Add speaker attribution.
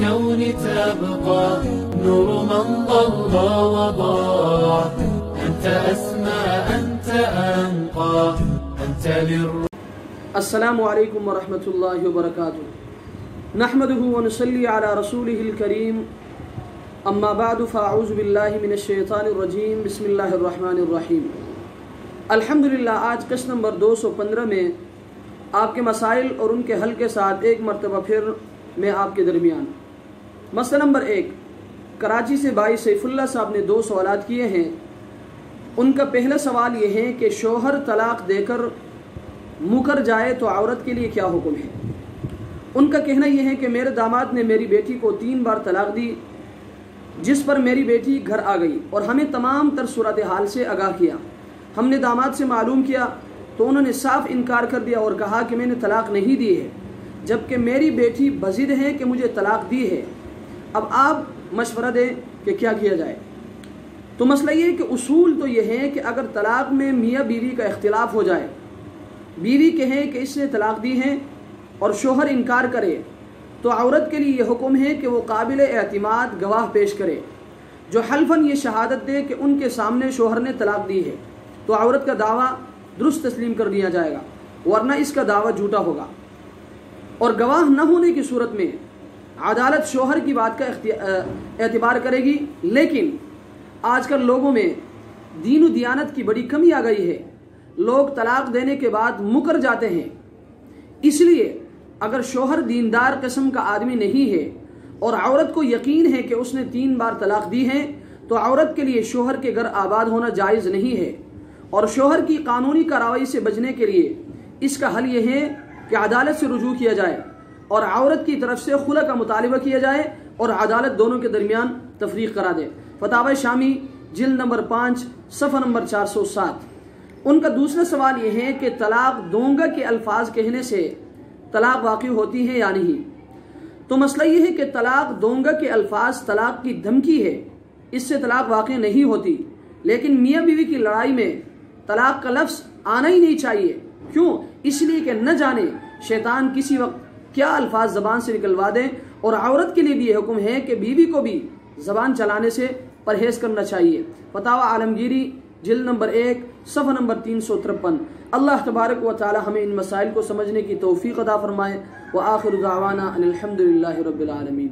Speaker 1: الكون تبقى نور من ضل وضاع. أنت أسمى أنت أنقى أنت
Speaker 2: السلام علیکم ورحمۃ اللہ وبرکاتہ. نحمدہ ونصلی علی رسولہ الکریم. اما بعد فاعوذ باللہ من الشیطان الرجیم. بسم اللہ الرحمن الرحیم. الحمدللہ آج قسط نمبر 215 میں آپ کے مسائل اور ان کے حل کے ساتھ ایک مرتبہ پھر میں آپ کے درمیان. مسئلہ نمبر 1. کراچی سے بھائی سیف اللہ صاحب نے 2 سوالات کیے ہیں. ان کا پہلا سوال یہ ہے کہ شوہر طلاق دے کر مکر جائے تو عورت کے لیے کیا حکم ہے. ان کا کہنا یہ ہے کہ میرے داماد نے میری بیٹی کو 3 بار طلاق دی، جس پر میری بیٹی گھر آ گئی اور ہمیں تمام تر صورتحال سے آگاہ کیا. ہم نے داماد سے معلوم کیا تو انہوں نے صاف انکار کر دیا اور کہا کہ میں نے طلاق نہیں دی ہے، جبکہ میری بیٹی بضد ہے کہ مجھے طلاق دی ہے. اب آپ مشورہ دیں کہ کیا کیا جائے. تو مسئلہ یہ ہے کہ اصول تو یہ ہے کہ اگر طلاق میں میاں بیوی کا اختلاف ہو جائے، بیوی کہے کہ اس نے طلاق دی ہے اور شوہر انکار کرے، تو عورت کے لیے یہ حکم ہے کہ وہ قابل اعتماد گواہ پیش کرے جو حلفاً یہ شہادت دے کہ ان کے سامنے شوہر نے طلاق دی ہے. تو عورت کا دعویٰ درست تسلیم کر دیا جائے گا، ورنہ اس کا دعویٰ جھوٹا ہوگا. اور گواہ نہ ہونے کی صورت میں عدالت شوہر کی بات کا اعتبار کرے گی. لیکن آج کل لوگوں میں دین و دیانت کی بڑی کمی آ گئی ہے. لوگ طلاق دینے کے بعد مکر جاتے ہیں. اس لیے اگر شوہر دیندار قسم کا آدمی نہیں ہے اور عورت کو یقین ہے کہ اس نے 3 بار طلاق دی ہے، تو عورت کے لیے شوہر کے گھر آباد ہونا جائز نہیں ہے. اور شوہر کی قانونی کارروائی سے بچنے کے لیے اس کا حل یہ ہے کہ عدالت سے رجوع کیا جائے اور عورت کی طرف سے خلع کا مطالبہ کیا جائے اور عدالت دونوں کے درمیان تفریق کرا دے. فتاوی شامی جلد نمبر 5 صفحہ نمبر 407. ان کا دوسرا سوال یہ ہے کہ طلاق دوں گا کے الفاظ کہنے سے طلاق واقع ہوتی ہے یا نہیں. تو مسئلہ یہ ہے کہ طلاق دوں گا کے الفاظ طلاق کی دھمکی ہے، اس سے طلاق واقع نہیں ہوتی. لیکن میاں بیوی کی لڑائی میں طلاق کا لفظ آنا ہی نہیں چاہیے. کیوں؟ اس لیے کہ نہ جانے شیطان کسی وقت کیا الفاظ زبان سے نکلوا دیں. اور عورت کے لیے بھی یہ حکم ہے کہ بیوی کو بھی زبان چلانے سے پرہیز کرنا چاہیے. فتاوی عالمگیری جلد نمبر 1 صفحہ نمبر 353. اللہ تبارک و تعالی ہمیں ان مسائل کو سمجھنے کی توفیق عطا فرمائے. وآخر دعوانا ان الحمدللہ رب العالمین.